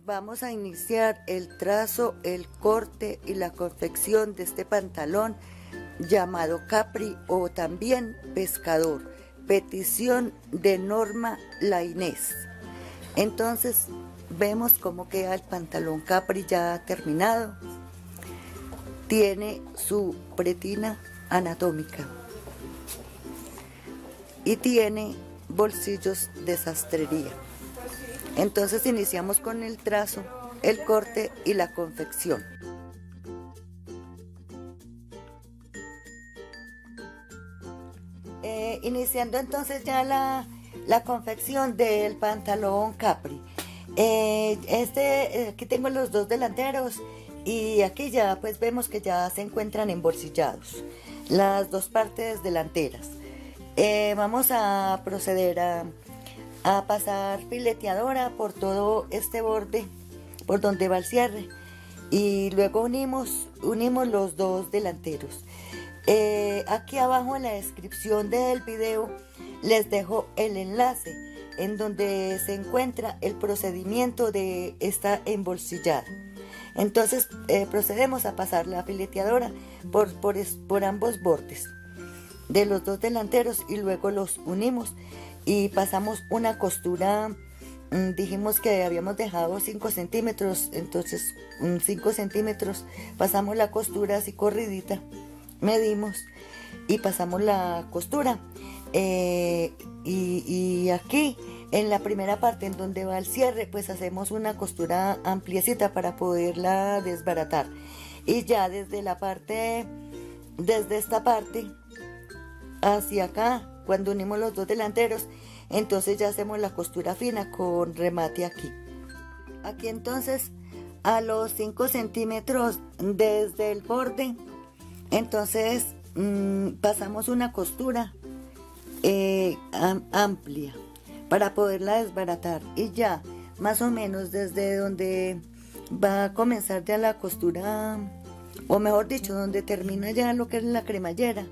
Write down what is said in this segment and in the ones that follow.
Vamos a iniciar el trazo, el corte y la confección de este pantalón llamado Capri o también pescador, petición de Norma Lainez. Entonces vemos cómo queda el pantalón Capri ya terminado. Tiene su pretina anatómica y tiene bolsillos de sastrería. Entonces iniciamos con el trazo, el corte y la confección. Iniciando entonces ya la confección del pantalón Capri. Aquí tengo los dos delanteros y aquí ya pues vemos que ya se encuentran embolsillados las dos partes delanteras. Vamos a proceder a pasar fileteadora por todo este borde, por donde va el cierre, y luego unimos los dos delanteros. Aquí abajo en la descripción del video les dejo el enlace en donde se encuentra el procedimiento de esta embolsillada. Entonces procedemos a pasar la fileteadora por ambos bordes de los dos delanteros y luego los unimos y pasamos una costura. Dijimos que habíamos dejado 5 centímetros, entonces 5 centímetros pasamos la costura así corridita, medimos y pasamos la costura. Y aquí en la primera parte en donde va el cierre pues hacemos una costura ampliecita para poderla desbaratar, y ya desde esta parte hacia acá, cuando unimos los dos delanteros, entonces ya hacemos la costura fina con remate aquí entonces a los 5 centímetros desde el borde, entonces pasamos una costura amplia para poderla desbaratar, y ya más o menos desde donde va a comenzar ya la costura, o mejor dicho, donde termina ya lo que es la cremallera,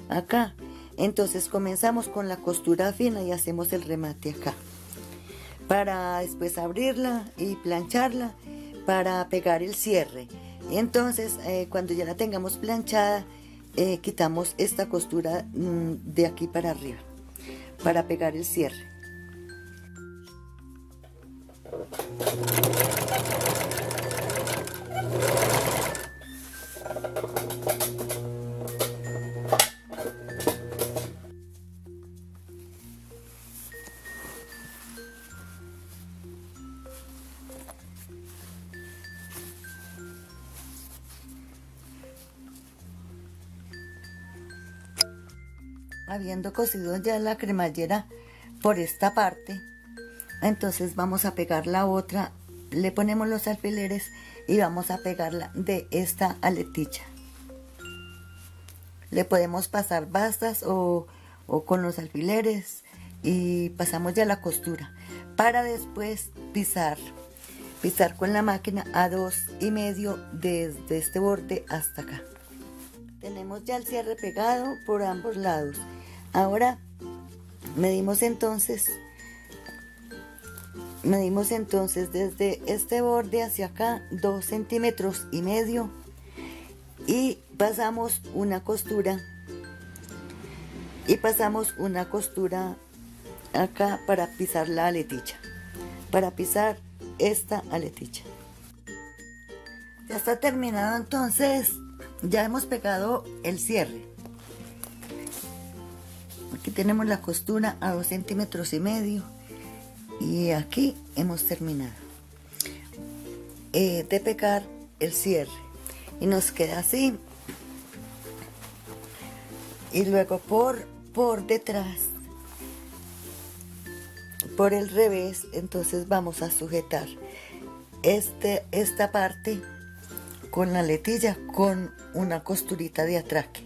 acá, entonces comenzamos con la costura fina y hacemos el remate acá, para después abrirla y plancharla para pegar el cierre. Entonces cuando ya la tengamos planchada, quitamos esta costura de aquí para arriba para pegar el cierre. Habiendo cosido ya la cremallera por esta parte, entonces vamos a pegar la otra, le ponemos los alfileres y vamos a pegarla de esta aletilla. Le podemos pasar bastas o con los alfileres, y pasamos ya la costura para después pisar con la máquina a 2,5 desde este borde hasta acá. Tenemos ya el cierre pegado por ambos lados. Ahora medimos entonces desde este borde hacia acá 2,5 centímetros y pasamos una costura acá para pisar la aletilla, para pisar esta aletilla. Ya está terminado, entonces ya hemos pegado el cierre. Aquí tenemos la costura a 2,5 centímetros y aquí hemos terminado de pegar el cierre, y nos queda así. Y luego por detrás, por el revés, entonces vamos a sujetar esta parte con la aletilla con una costurita de atraque,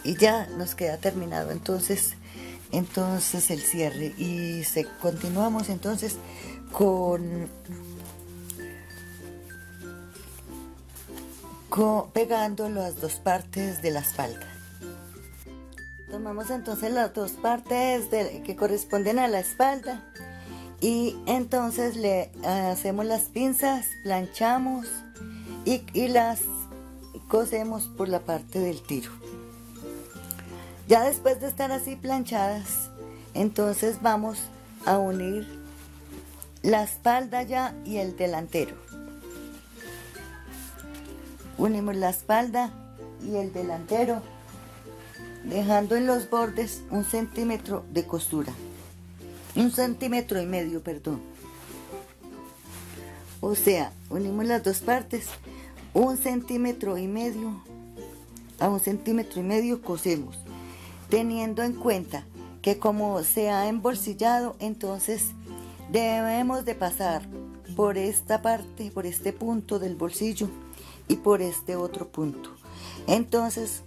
y ya nos queda terminado entonces el cierre. Y continuamos entonces pegando las dos partes de la espalda. Tomamos entonces las dos partes que corresponden a la espalda Y entonces le hacemos las pinzas, planchamos y las cosemos por la parte del tiro. Ya después de estar así planchadas, entonces vamos a unir la espalda ya y el delantero. Unimos la espalda y el delantero, dejando en los bordes 1 centímetro de costura. 1,5 centímetros, perdón. O sea, unimos las dos partes, 1,5 centímetros a 1,5 centímetros cosemos, teniendo en cuenta que como se ha embolsillado, entonces debemos de pasar por esta parte, por este punto del bolsillo y por este otro punto. Entonces,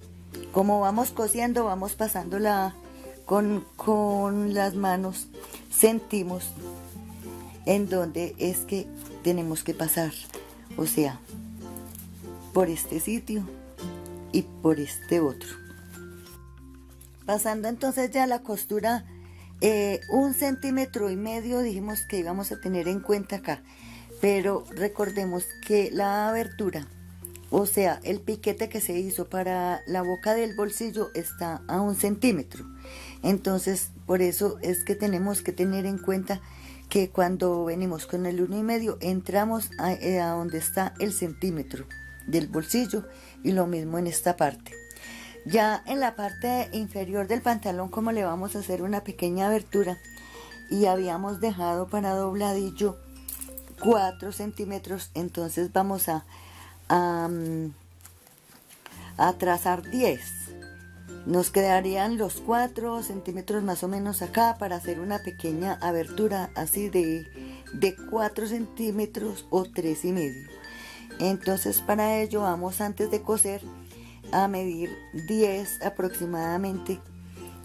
como vamos cosiendo, vamos pasándola con las manos, sentimos en dónde es que tenemos que pasar, o sea, por este sitio y por este otro. Pasando entonces ya la costura, 1,5 centímetros dijimos que íbamos a tener en cuenta acá, pero recordemos que la abertura, o sea, el piquete que se hizo para la boca del bolsillo está a 1 centímetro. Entonces, por eso es que tenemos que tener en cuenta que cuando venimos con el 1,5 entramos a donde está el centímetro del bolsillo, y lo mismo en esta parte. Ya en la parte inferior del pantalón, como le vamos a hacer una pequeña abertura y habíamos dejado para dobladillo 4 centímetros, entonces vamos a trazar 10. Nos quedarían los 4 centímetros más o menos acá para hacer una pequeña abertura así de 4 centímetros o 3,5. Entonces para ello vamos, antes de coser, a medir 10 aproximadamente,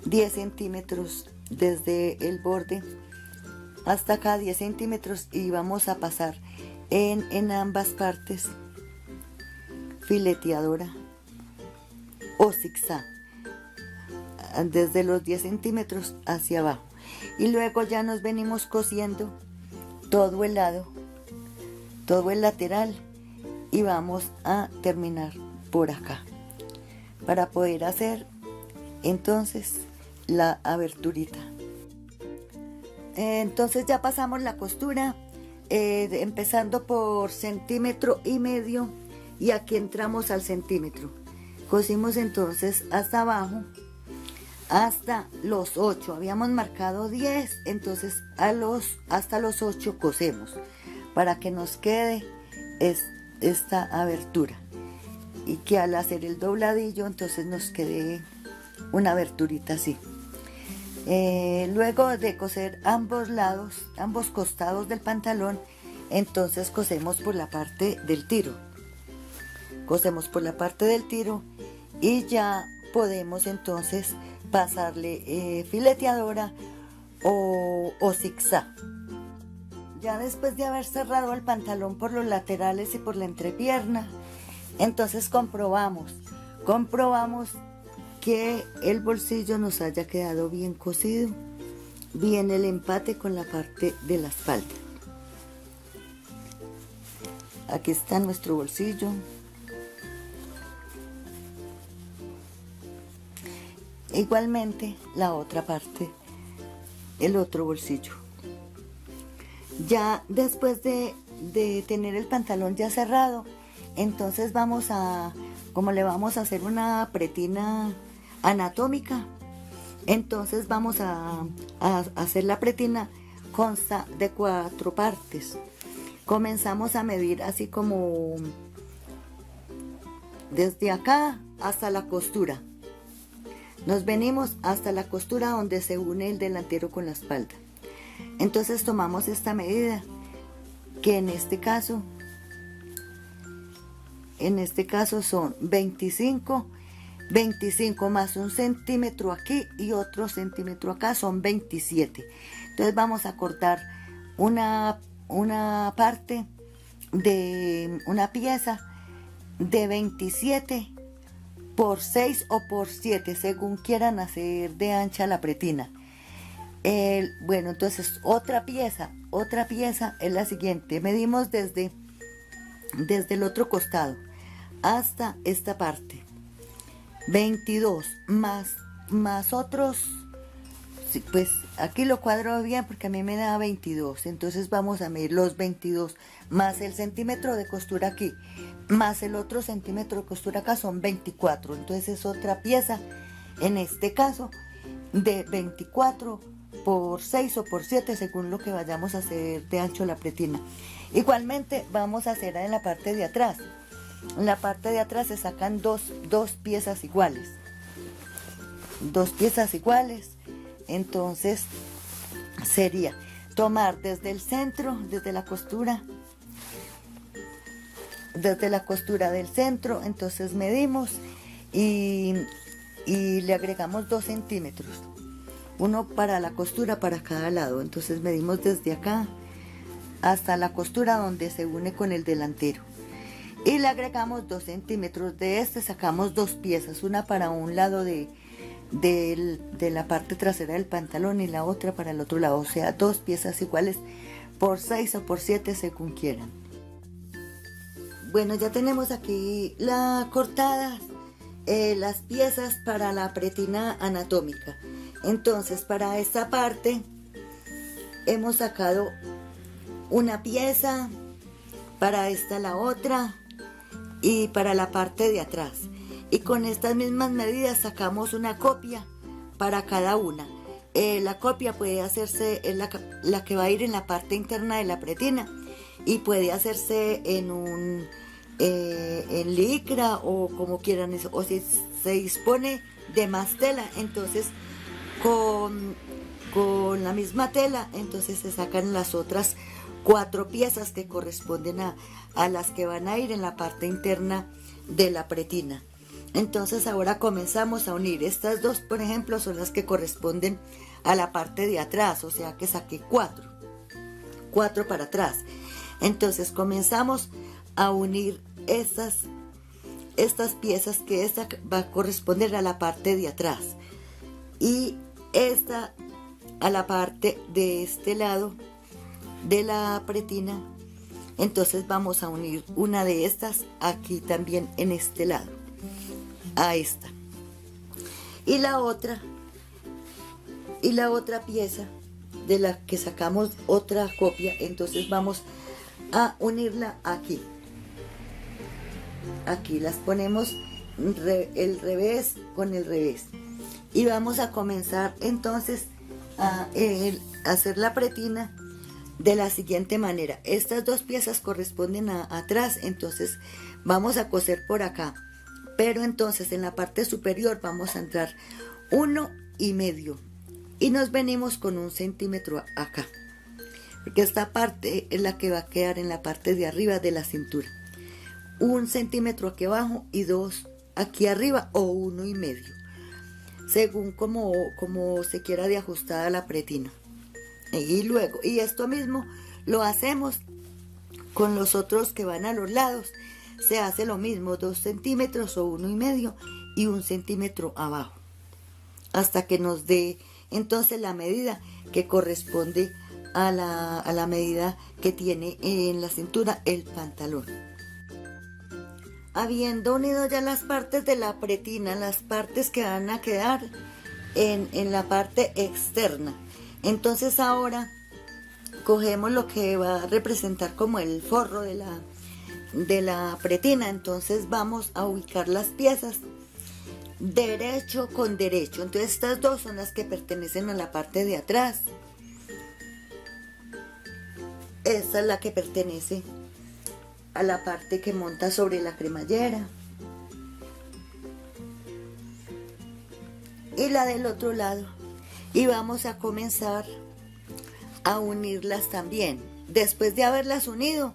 10 centímetros desde el borde hasta acá, 10 centímetros, y vamos a pasar en ambas partes fileteadora o zigzag desde los 10 centímetros hacia abajo, y luego ya nos venimos cosiendo todo el lado, todo el lateral, y vamos a terminar por acá para poder hacer entonces la aberturita. Entonces ya pasamos la costura, empezando por 1,5 centímetros, y aquí entramos al centímetro. Cosimos entonces hasta abajo, hasta los 8. Habíamos marcado 10, entonces hasta los 8 cosemos para que nos quede esta abertura, y que al hacer el dobladillo entonces nos quede una aberturita así. Luego de coser ambos lados, ambos costados del pantalón, entonces cosemos por la parte del tiro. Cosemos por la parte del tiro y ya podemos entonces pasarle fileteadora o zigzag. Ya después de haber cerrado el pantalón por los laterales y por la entrepierna, entonces comprobamos que el bolsillo nos haya quedado bien cosido, bien el empate con la parte de la espalda. Aquí está nuestro bolsillo. Igualmente la otra parte, el otro bolsillo. Ya después de tener el pantalón ya cerrado, entonces vamos a, como le vamos a hacer una pretina anatómica, entonces vamos a hacer la pretina, consta de 4 partes. Comenzamos a medir así como desde acá hasta la costura. Nos venimos hasta la costura donde se une el delantero con la espalda. Entonces tomamos esta medida, que en este caso son 25 más 1 centímetro aquí y otro centímetro acá, son 27. Entonces vamos a cortar una parte de una pieza de 27 por 6 o por 7, según quieran hacer de ancha la pretina. Bueno, entonces otra pieza es la siguiente. Medimos desde el otro costado hasta esta parte. 22 más otros, sí, pues aquí lo cuadro bien porque a mí me da 22. Entonces vamos a medir los 22 más el centímetro de costura aquí, más el otro centímetro de costura acá, son 24. Entonces es otra pieza, en este caso, de 24 por 6 o por 7 según lo que vayamos a hacer de ancho la pretina. Igualmente vamos a hacer en la parte de atrás. En la parte de atrás se sacan dos piezas iguales. Dos piezas iguales. Entonces sería tomar desde el centro, desde la costura del centro, entonces medimos y le agregamos 2 centímetros. Uno para la costura para cada lado. Entonces medimos desde acá hasta la costura donde se une con el delantero. Y le agregamos 2 centímetros. De este sacamos 2 piezas, una para un lado de la parte trasera del pantalón y la otra para el otro lado. O sea, 2 piezas iguales por 6 o por 7 según quieran. Bueno, ya tenemos aquí la cortada, las piezas para la pretina anatómica. Entonces, para esta parte hemos sacado una pieza, para esta la otra y para la parte de atrás. Y con estas mismas medidas sacamos una copia para cada una. La copia puede hacerse, es la que va a ir en la parte interna de la pretina, y puede hacerse en licra o como quieran eso. O si se dispone de más tela, entonces con la misma tela, entonces se sacan las otras 4 piezas que corresponden a las que van a ir en la parte interna de la pretina. Entonces ahora comenzamos a unir. Estas 2, por ejemplo, son las que corresponden a la parte de atrás, o sea que saqué 4 para atrás. Entonces comenzamos a unir estas piezas, que esta va a corresponder a la parte de atrás y esta a la parte de este lado de la pretina. Entonces vamos a unir una de estas aquí también en este lado a esta, y la otra pieza de la que sacamos otra copia, entonces vamos a unirla aquí las ponemos el revés con el revés, y vamos a comenzar entonces a hacer la pretina de la siguiente manera. Estas 2 piezas corresponden atrás, entonces vamos a coser por acá, pero entonces en la parte superior vamos a entrar 1,5 y nos venimos con 1 centímetro acá, porque esta parte es la que va a quedar en la parte de arriba de la cintura. 1 centímetro aquí abajo y 2 aquí arriba, o 1,5, según como se quiera de ajustada la pretina. Y luego, y esto mismo lo hacemos con los otros que van a los lados. Se hace lo mismo, 2 centímetros o 1,5 y 1 centímetro abajo, hasta que nos dé entonces la medida que corresponde a la medida que tiene en la cintura el pantalón. Habiendo unido ya las partes de la pretina, las partes que van a quedar en la parte externa, entonces ahora cogemos lo que va a representar como el forro de la pretina. Entonces vamos a ubicar las piezas derecho con derecho. Entonces estas 2 son las que pertenecen a la parte de atrás. Esta es la que pertenece a la parte que monta sobre la cremallera, y la del otro lado, y vamos a comenzar a unirlas también. Después de haberlas unido,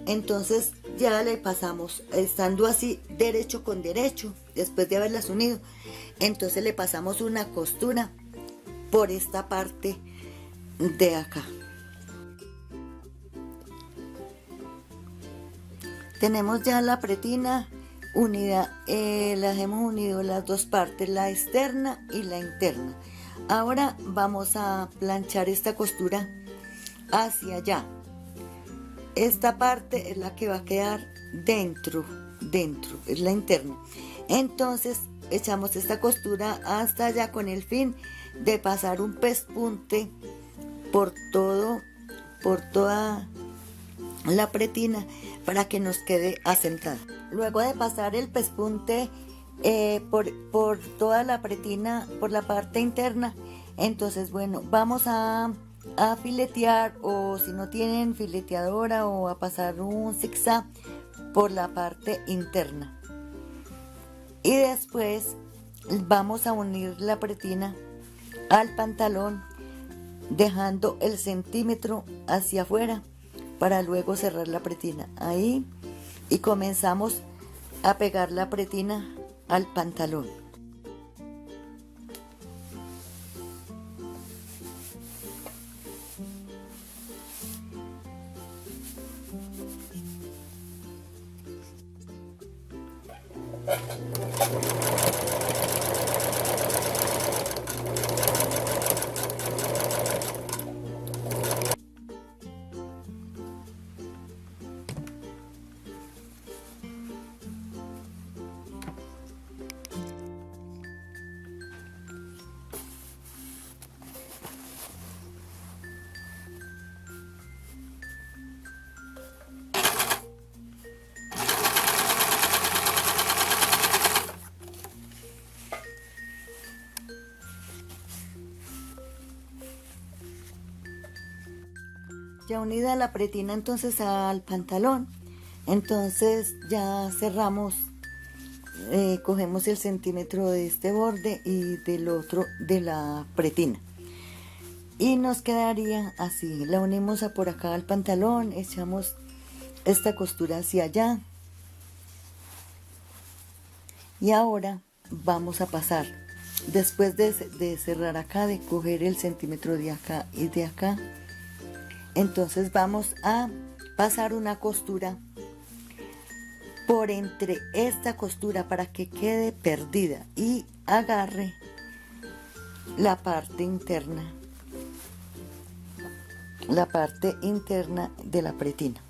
entonces ya le pasamos, estando así derecho con derecho, después de haberlas unido, entonces le pasamos una costura por esta parte de acá. Tenemos ya la pretina unida, las hemos unido las 2 partes, la externa y la interna. Ahora vamos a planchar esta costura hacia allá. Esta parte es la que va a quedar dentro, es la interna. Entonces echamos esta costura hasta allá con el fin de pasar un pespunte por toda la pretina para que nos quede asentada. Luego de pasar el pespunte por toda la pretina, por la parte interna, entonces bueno, vamos a filetear, o si no tienen fileteadora, o a pasar un zigzag por la parte interna, y después vamos a unir la pretina al pantalón dejando el centímetro hacia afuera para luego cerrar la pretina ahí, y comenzamos a pegar la pretina al pantalón. Ya unida la pretina entonces al pantalón, entonces ya cerramos, cogemos el centímetro de este borde y del otro de la pretina, y nos quedaría así. La unimos por acá al pantalón, echamos esta costura hacia allá, y ahora vamos a pasar, después de cerrar acá, de coger el centímetro de acá y de acá, entonces vamos a pasar una costura por entre esta costura para que quede perdida y agarre la parte interna de la pretina.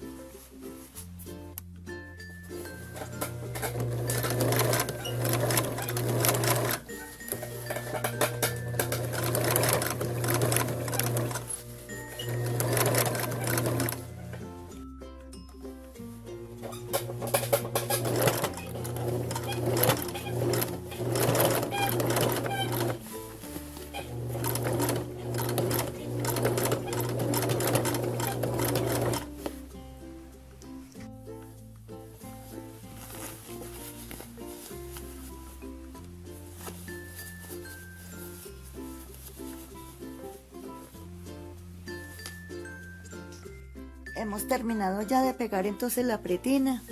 Hemos terminado ya de pegar entonces la pretina.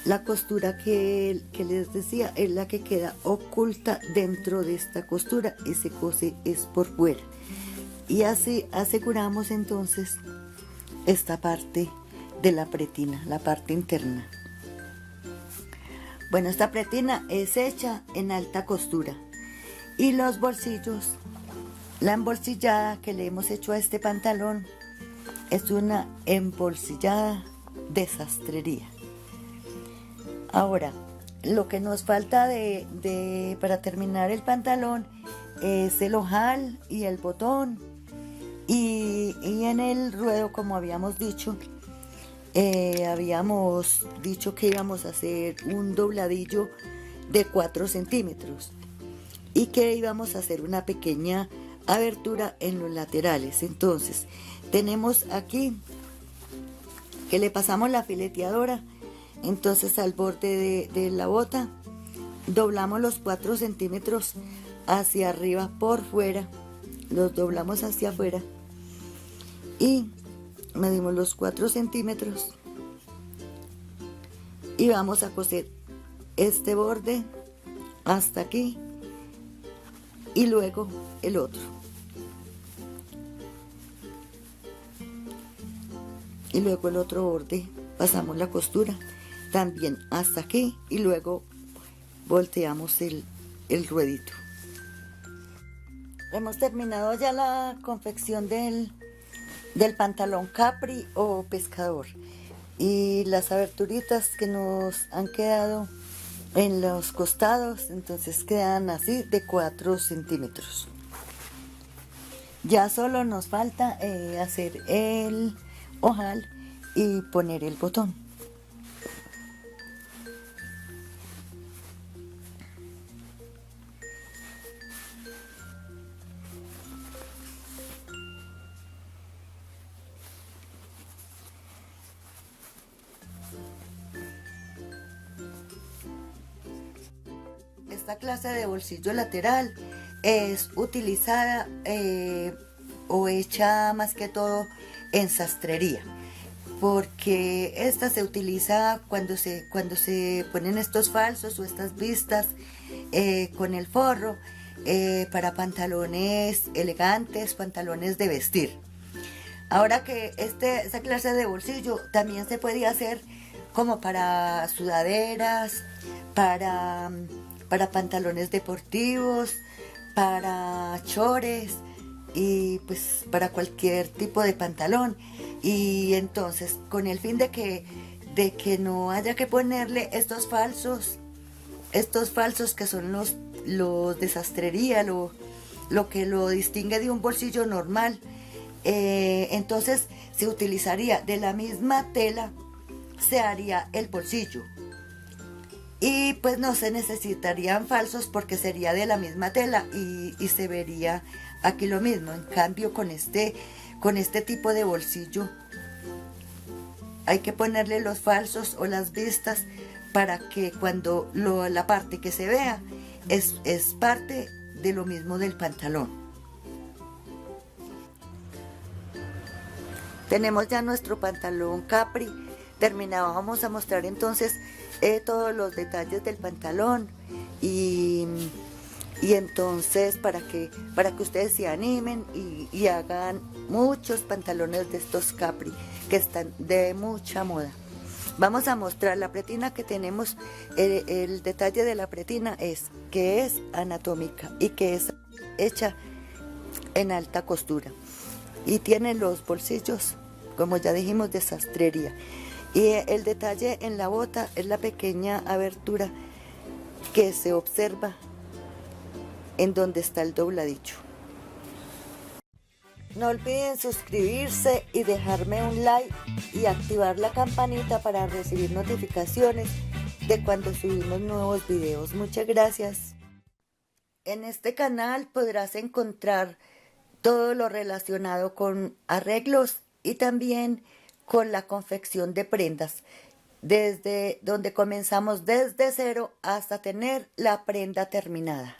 La costura que les decía es la que queda oculta dentro de esta costura y se cose es por fuera. Y así aseguramos entonces esta parte de la pretina, la parte interna. Bueno, esta pretina es hecha en alta costura, y los bolsillos, la embolsillada que le hemos hecho a este pantalón es una embolsillada de sastrería. Ahora, lo que nos falta para terminar el pantalón es el ojal y el botón, y en el ruedo, como habíamos dicho que íbamos a hacer un dobladillo de 4 centímetros y que íbamos a hacer una pequeña abertura en los laterales. Entonces tenemos aquí que le pasamos la fileteadora, entonces al borde de la bota doblamos los 4 centímetros hacia arriba por fuera, los doblamos hacia afuera y medimos los 4 centímetros y vamos a coser este borde hasta aquí y luego el otro, y luego el otro borde pasamos la costura también hasta aquí y luego volteamos el ruedito. Hemos terminado ya la confección del pantalón capri o pescador, y las aberturitas que nos han quedado en los costados, entonces quedan así de 4 centímetros. Ya solo nos falta hacer el ojal y poner el botón. Esta clase de bolsillo lateral es utilizada o hecha más que todo en sastrería, porque esta se utiliza cuando se ponen estos falsos o estas vistas con el forro para pantalones elegantes, pantalones de vestir. Ahora que esa clase de bolsillo también se puede hacer como para sudaderas, para pantalones deportivos, para chores y pues para cualquier tipo de pantalón. Y entonces con el fin de que no haya que ponerle estos falsos que son los de sastrería, lo que lo distingue de un bolsillo normal, entonces se utilizaría de la misma tela, se haría el bolsillo. Y pues no se necesitarían falsos porque sería de la misma tela y se vería aquí lo mismo. En cambio con este tipo de bolsillo hay que ponerle los falsos o las vistas para que cuando la parte que se vea es parte de lo mismo del pantalón. Tenemos ya nuestro pantalón capri terminado. Vamos a mostrar entonces todos los detalles del pantalón y entonces para que ustedes se animen y hagan muchos pantalones de estos capri que están de mucha moda. Vamos a mostrar la pretina que tenemos. El detalle de la pretina es que es anatómica y que es hecha en alta costura y tiene los bolsillos, como ya dijimos, de sastrería. Y el detalle en la bota es la pequeña abertura que se observa en donde está el dobladillo. No olviden suscribirse y dejarme un like y activar la campanita para recibir notificaciones de cuando subimos nuevos videos. Muchas gracias. En este canal podrás encontrar todo lo relacionado con arreglos y también con la confección de prendas, desde donde comenzamos desde cero hasta tener la prenda terminada.